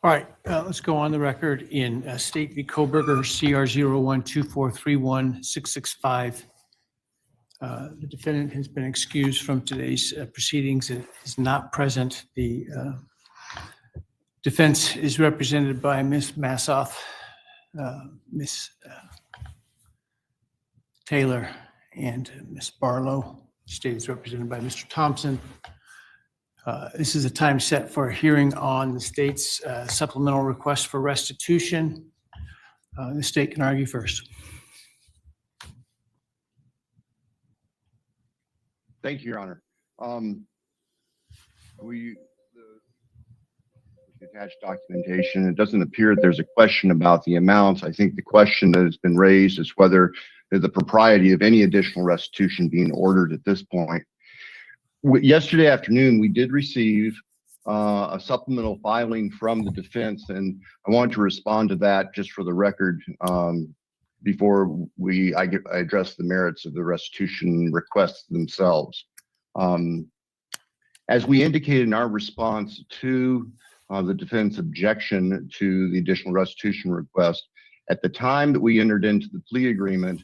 All right, let's go on the record in State v. Kohberger, CR 0124316665. The defendant has been excused from today's proceedings and is not present. The defense is represented by Ms. Massoff, Ms. Taylor, and Ms. Barlow. The state is represented by Mr. Thompson. This is a time set for a hearing on the state's supplemental request for restitution. The state can argue first. Thank you, Your Honor. The attached documentation, it doesn't appear that there's a question about the amounts. I think the question that has been raised is whether the propriety of any additional restitution being ordered at this point. Yesterday afternoon, we did receive a supplemental filing from the defense, and I want to respond to that just for the record before I address the merits of the restitution requests themselves. As we indicated in our response to the defense objection to the additional restitution request, at the time that we entered into the plea agreement,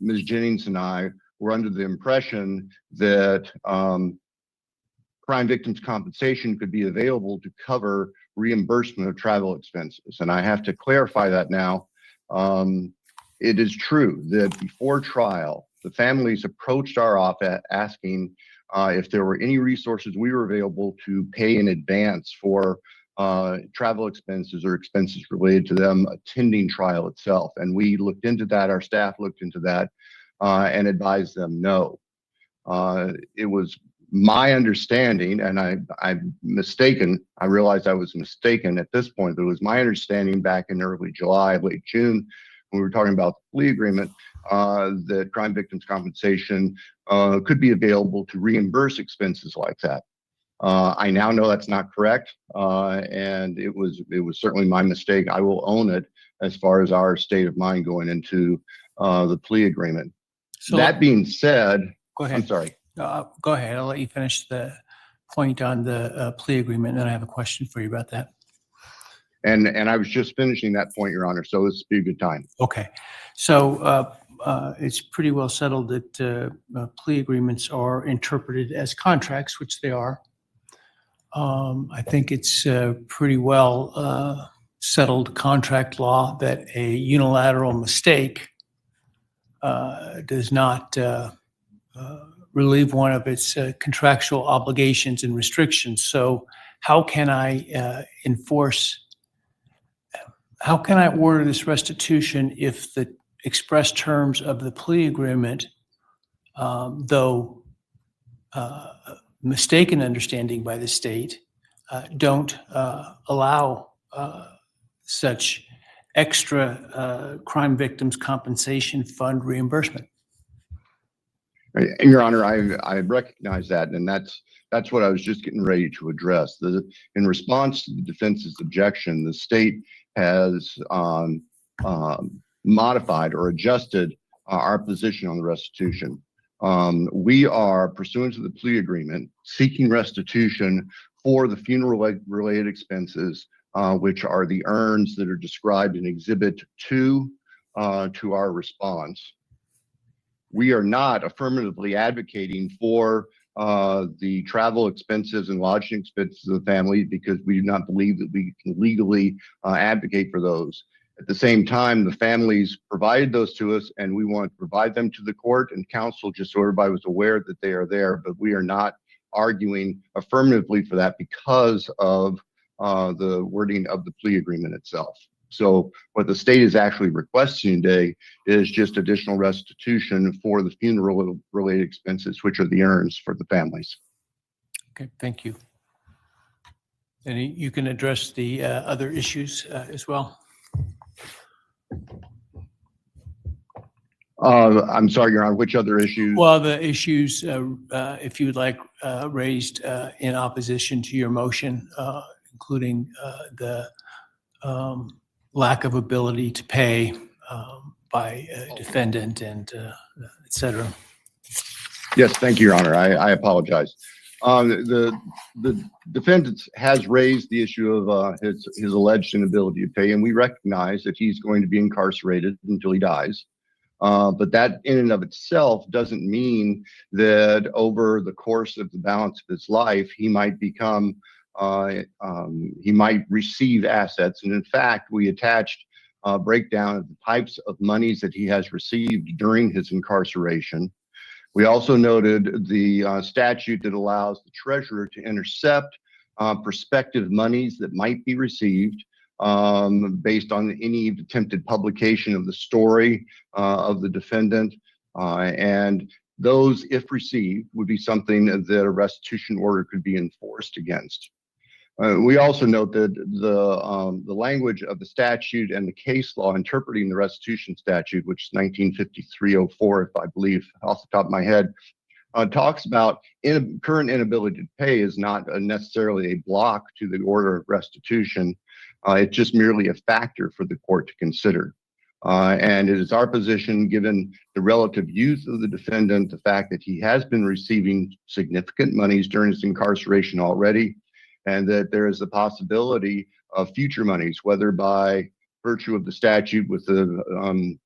Ms. Jennings and I were under the impression that crime victims' compensation could be available to cover reimbursement of travel expenses. And I have to clarify that now. It is true that before trial, the families approached our office asking if there were any resources we were available to pay in advance for travel expenses or expenses related to them attending trial itself. And we looked into that, our staff looked into that, and advised them no. It was my understanding, and I'm mistaken, I realized I was mistaken at this point, but it was my understanding back in early July, late June, when we were talking about the plea agreement, that crime victims' compensation could be available to reimburse expenses like that. I now know that's not correct, and it was certainly my mistake. I will own it as far as our state of mind going into the plea agreement. So that being said, go ahead. I'm sorry. Go ahead. I'll let you finish the point on the plea agreement, and then I have a question for you about that. And I was just finishing that point, Your Honor, so this would be a good time. Okay. So it's pretty well settled that plea agreements are interpreted as contracts, which they are. I think it's pretty well settled contract law that a unilateral mistake does not relieve one of its contractual obligations and restrictions. So how can I order this restitution if the express terms of the plea agreement, though mistaken understanding by the state, don't allow such extra crime victims compensation fund reimbursement? Your Honor, I recognize that, and that's what I was just getting ready to address. In response to the defense's objection, the state has modified or adjusted our position on the restitution. We are, pursuant to the plea agreement, seeking restitution for the funeral-related expenses, which are the urns that are described in Exhibit 2 to our response. We are not affirmatively advocating for the travel expenses and lodging expenses of the family because we do not believe that we can legally advocate for those. At the same time, the families provided those to us, and we want to provide them to the court and counsel just so everybody was aware that they are there, but we are not arguing affirmatively for that because of the wording of the plea agreement itself. So what the state is actually requesting today is just additional restitution for the funeral-related expenses, which are the urns for the families. Okay, thank you. And you can address the other issues as well. I'm sorry, Your Honor, which other issues? Well, the issues, if you would like, raised in opposition to your motion, including the lack of ability to pay by a defendant and et cetera. Yes, thank you, Your Honor. I apologize. The defendant has raised the issue of his alleged inability to pay, and we recognize that he's going to be incarcerated until he dies. But that in and of itself doesn't mean that over the course of the balance of his life, he might become, he might receive assets. And in fact, we attached a breakdown of the types of monies that he has received during his incarceration. We also noted the statute that allows the treasurer to intercept prospective monies that might be received based on any attempted publication of the story of the defendant. And those, if received, would be something that a restitution order could be enforced against. We also note that the language of the statute and the case law interpreting the restitution statute, which is 1953-04, if I believe off the top of my head, talks about current inability to pay is not necessarily a block to the order of restitution. It's just merely a factor for the court to consider. And it is our position, given the relative youth of the defendant, the fact that he has been receiving significant monies during his incarceration already, and that there is a possibility of future monies, whether by virtue of the statute with the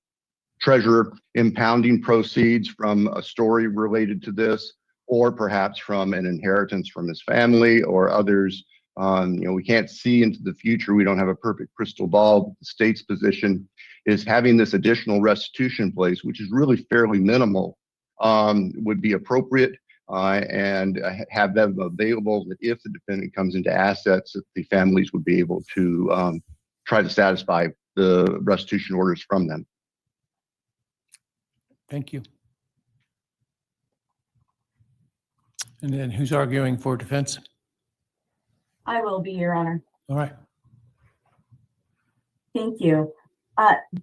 treasurer impounding proceeds from a story related to this, or perhaps from an inheritance from his family or others. We can't see into the future. We don't have a perfect crystal ball. The state's position is having this additional restitution in place, which is really fairly minimal, would be appropriate. And have them available that if the defendant comes into assets, that the families would be able to try to satisfy the restitution orders from them. Thank you. And then who's arguing for defense? I will be, Your Honor. All right. Thank you.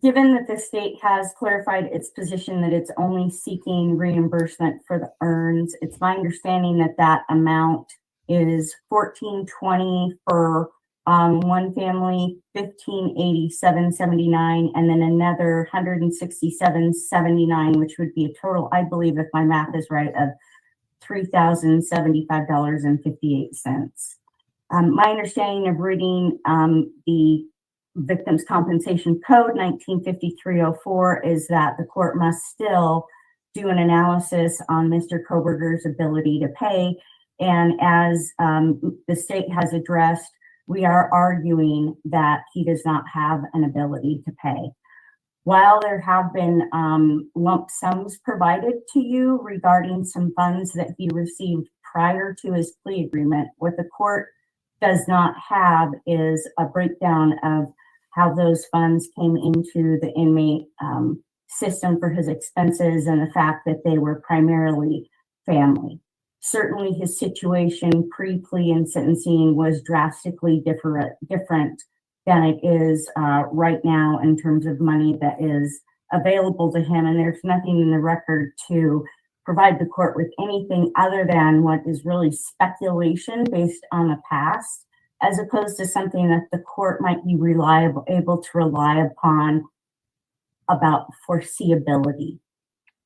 Given that the state has clarified its position that it's only seeking reimbursement for the earns, it's my understanding that that amount is $1,420 for one family, $1,587.79, and then another $167.79, which would be a total, I believe, if my math is right, of $3,075.58. My understanding of reading the Victims Compensation Code 1953-04 is that the court must still do an analysis on Mr. Kohberger's ability to pay. And as the state has addressed, we are arguing that he does not have an ability to pay. While there have been lump sums provided to you regarding some funds that he received prior to his plea agreement, what the court does not have is a breakdown of how those funds came into the inmate system for his expenses and the fact that they were primarily family. Certainly his situation pre-plea and sentencing was drastically different than it is right now in terms of money that is available to him. And there's nothing in the record to provide the court with anything other than what is really speculation based on the past, as opposed to something that the court might be able to rely upon about foreseeability.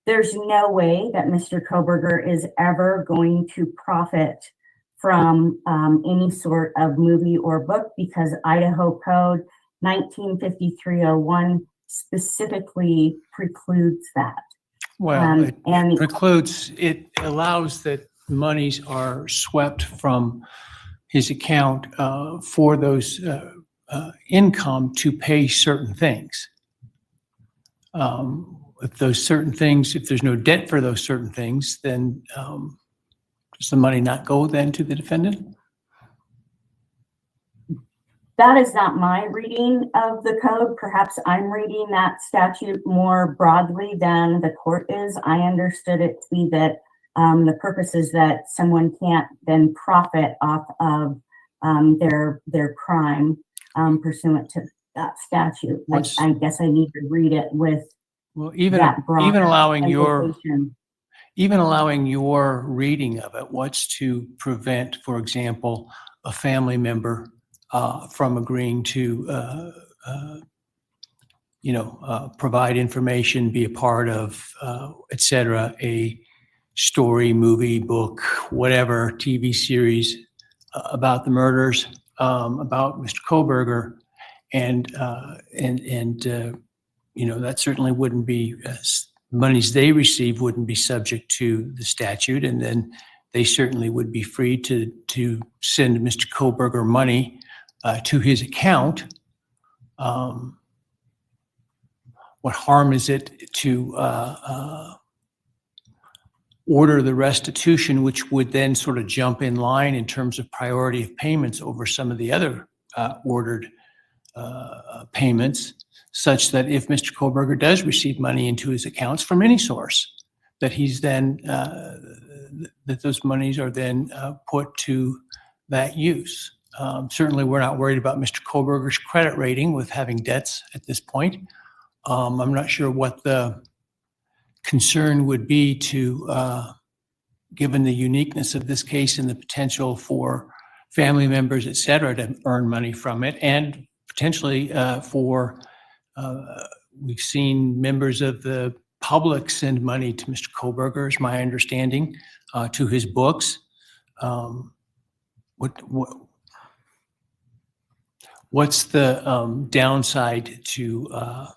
There's no way that Mr. Kohberger is ever going to profit from any sort of movie or book because Idaho Code 1953-01 specifically precludes that. Well, it precludes, it allows that monies are swept from his account for those income to pay certain things. If those certain things, if there's no debt for those certain things, then does the money not go then to the defendant? That is not my reading of the code. Perhaps I'm reading that statute more broadly than the court is. I understood it to be that the purpose is that someone can't then profit off of their crime pursuant to that statute. Like, I guess I need to read it with even allowing your reading of it. What's to prevent, for example, a family member from agreeing to provide information, be a part of, et cetera, a story, movie, book, whatever, TV series about the murders, about Mr. Kohberger, and that certainly wouldn't be monies they receive wouldn't be subject to the statute, and then they certainly would be free to send Mr. Kohberger money to his account. What harm is it to order the restitution, which would then sort of jump in line in terms of priority of payments over some of the other ordered payments, such that if Mr. Kohberger does receive money into his accounts from any source, that he's then that those monies are then put to that use. Certainly, we're not worried about Mr. Kohberger's credit rating with having debts at this point. I'm not sure what the concern would be to, given the uniqueness of this case and the potential for family members, et cetera, to earn money from it, and potentially we've seen members of the public send money to Mr. Kohberger, is my understanding, to his books. What's the downside to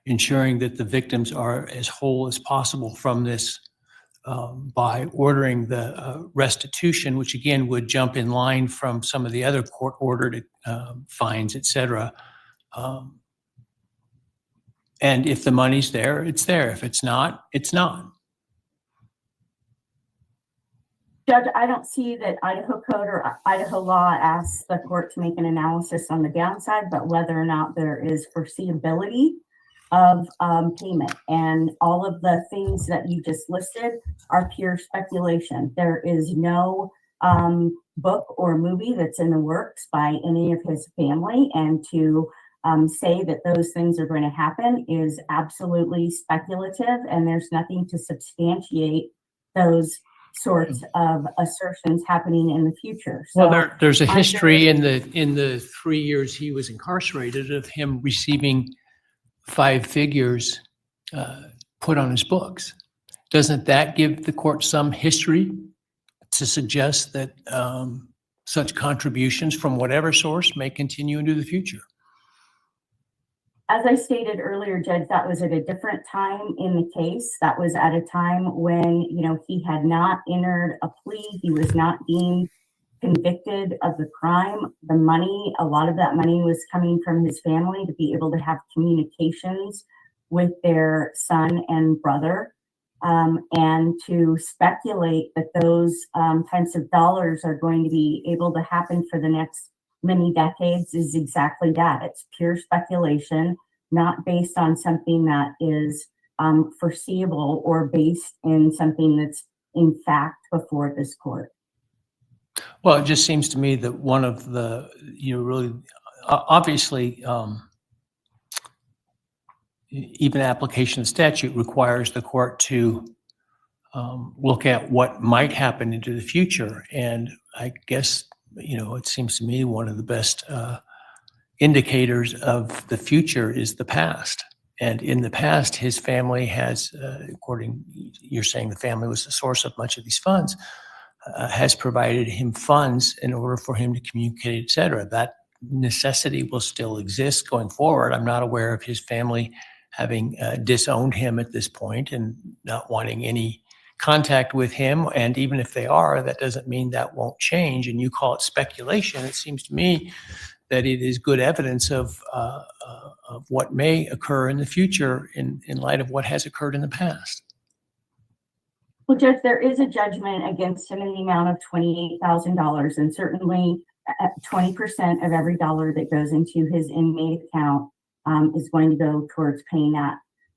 ensuring that the victims are as whole as possible from this by ordering the restitution, which again would jump in line from some of the other court-ordered fines, et cetera? And if the money's there, it's there. If it's not, it's not. Judge, I don't see that Idaho code or Idaho law asks the court to make an analysis on the downside, but whether or not there is foreseeability of payment. And all of the things that you just listed are pure speculation. There is no book or movie that's in the works by any of his family, and to say that those things are going to happen is absolutely speculative, and there's nothing to substantiate those sorts of assertions happening in the future. So well, there's a history in the 3 years he was incarcerated of him receiving 5 figures put on his books. Doesn't that give the court some history to suggest that such contributions from whatever source may continue into the future? As I stated earlier, Judge, that was at a different time in the case. That was at a time when, he had not entered a plea. He was not deemed convicted of the crime. The money, a lot of that money was coming from his family to be able to have communications with their son and brother. And to speculate that those types of dollars are going to be able to happen for the next many decades is exactly that. It's pure speculation, not based on something that is foreseeable or based in something that's in fact before this court. Well, it just seems to me that one of the, really, obviously, even application of statute requires the court to look at what might happen into the future. And I guess, it seems to me one of the best indicators of the future is the past. And in the past, his family has, you're saying the family was the source of much of these funds, has provided him funds in order for him to communicate, et cetera. That necessity will still exist going forward. I'm not aware of his family having disowned him at this point and not wanting any contact with him. And even if they are, that doesn't mean that won't change. And you call it speculation. It seems to me that it is good evidence of what may occur in the future in light of what has occurred in the past. Well, Judge, there is a judgment against him in the amount of $28,000, and certainly 20% of every dollar that goes into his inmate account is going to go towards paying that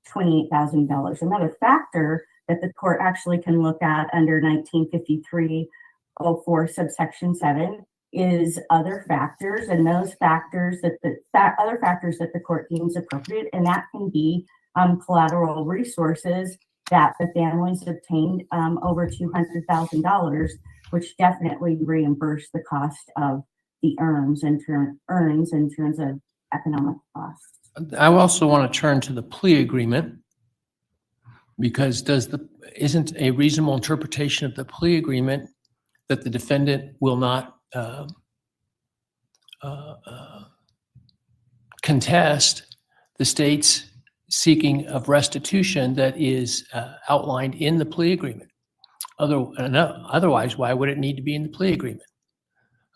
$28,000. Another factor that the court actually can look at under 1953-04 subsection 7 is other factors, and those factors that other factors that the court deems appropriate, and that can be collateral resources that the families obtained over $200,000, which definitely reimburse the cost of the earns in terms of economic costs. I also want to turn to the plea agreement. Because isn't a reasonable interpretation of the plea agreement that the defendant will not contest the state's seeking of restitution that is outlined in the plea agreement? Otherwise, why would it need to be in the plea agreement?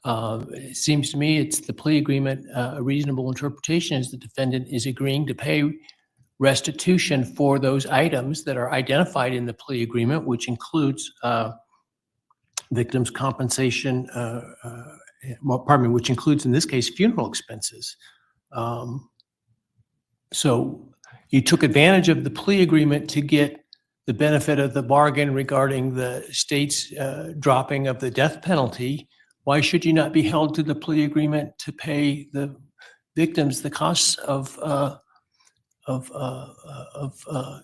It seems to me it's the plea agreement, a reasonable interpretation is the defendant is agreeing to pay restitution for those items that are identified in the plea agreement, which includes victims' compensation, which includes in this case funeral expenses. So you took advantage of the plea agreement to get the benefit of the bargain regarding the state's dropping of the death penalty. Why should you not be held to the plea agreement to pay the victims the costs of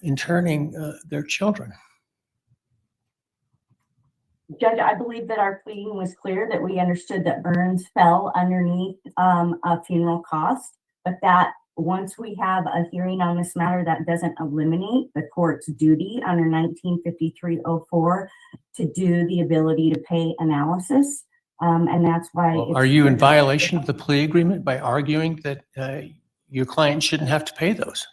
interning their children? Judge, I believe that our pleading was clear, that we understood that urns fell underneath a funeral cost, but that once we have a hearing on this matter, that doesn't eliminate the court's duty under 1953-04 to do the ability to pay analysis. And that's why. Are you in violation of the plea agreement by arguing that your client shouldn't have to pay those?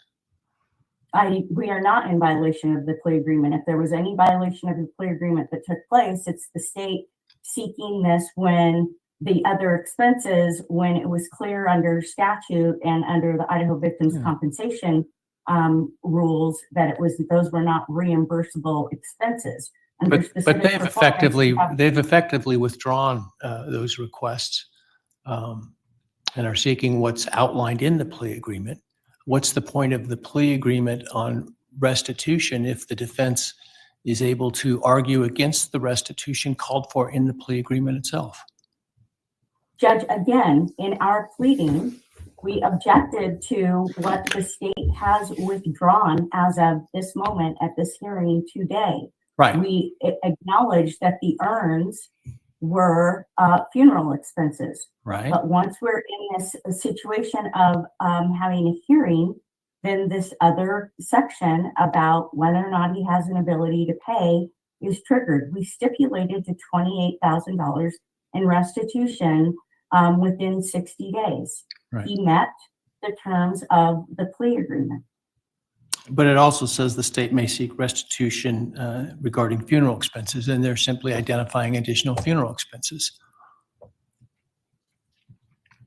We are not in violation of the plea agreement. If there was any violation of the plea agreement that took place, it's the state seeking this when the other expenses, when it was clear under statute and under the Idaho Victims Compensation rules that those were not reimbursable expenses. But they've effectively withdrawn those requests and are seeking what's outlined in the plea agreement. What's the point of the plea agreement on restitution if the defense is able to argue against the restitution called for in the plea agreement itself? Judge, again, in our pleading, we objected to what the state has withdrawn as of this moment at this hearing today. Right. We acknowledge that the urns were funeral expenses. Right. But once we're in this situation of having a hearing, then this other section about whether or not he has an ability to pay is triggered. We stipulated to $28,000 in restitution within 60 days. Right. He met the terms of the plea agreement. But it also says the state may seek restitution regarding funeral expenses, and they're simply identifying additional funeral expenses.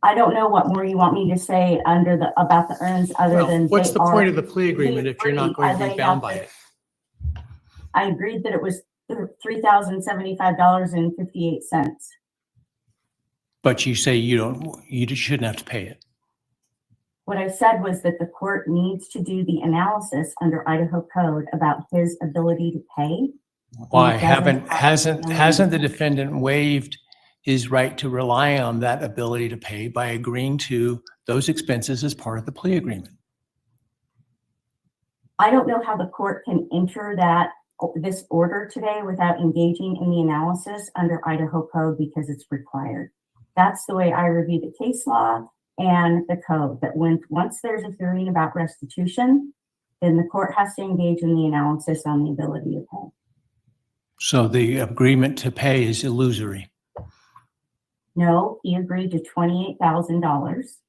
I don't know what more you want me to say about the urns other than what's the point of the plea agreement if you're not going to be bound by it? I agreed that it was $3,075.58. But you say you shouldn't have to pay it. What I said was that the court needs to do the analysis under Idaho code about his ability to pay. Why hasn't the defendant waived his right to rely on that ability to pay by agreeing to those expenses as part of the plea agreement? I don't know how the court can enter this order today without engaging in the analysis under Idaho code because it's required. That's the way I review the case law and the code, that once there's a hearing about restitution, then the court has to engage in the analysis on the ability to pay. So the agreement to pay is illusory. No, he agreed to $28,000.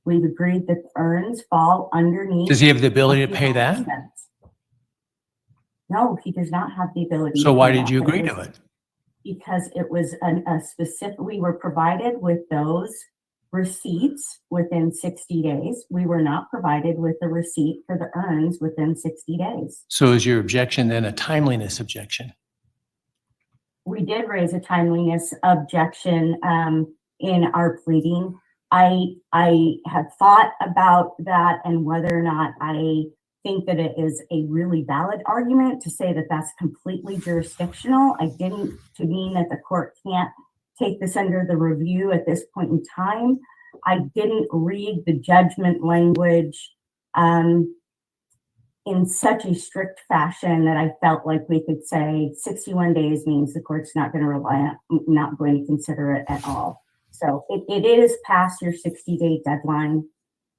We've agreed that urns fall underneath. Does he have the ability to pay that? No, he does not have the ability. So why did you agree to it? Because it was a specific, we were provided with those receipts within 60 days. We were not provided with the receipt for the urns within 60 days. So is your objection then a timeliness objection? We did raise a timeliness objection in our pleading. I have thought about that and whether or not I think that it is a really valid argument to say that that's completely jurisdictional. I didn't to mean that the court can't take this under the review at this point in time. I didn't read the judgment language in such a strict fashion that I felt like we could say 61 days means the court's not going to consider it at all. So it is past your 60-day deadline,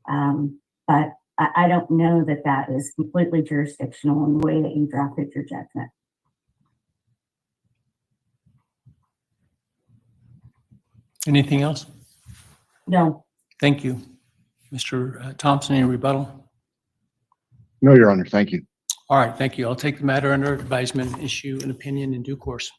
but I don't know that that is completely jurisdictional in the way that you drafted your judgment. Anything else? No, Thank you. Mr. Thompson, any rebuttal? No, Your Honor, thank you. All right, thank you. I'll take the matter under advisement, issue an opinion in due course.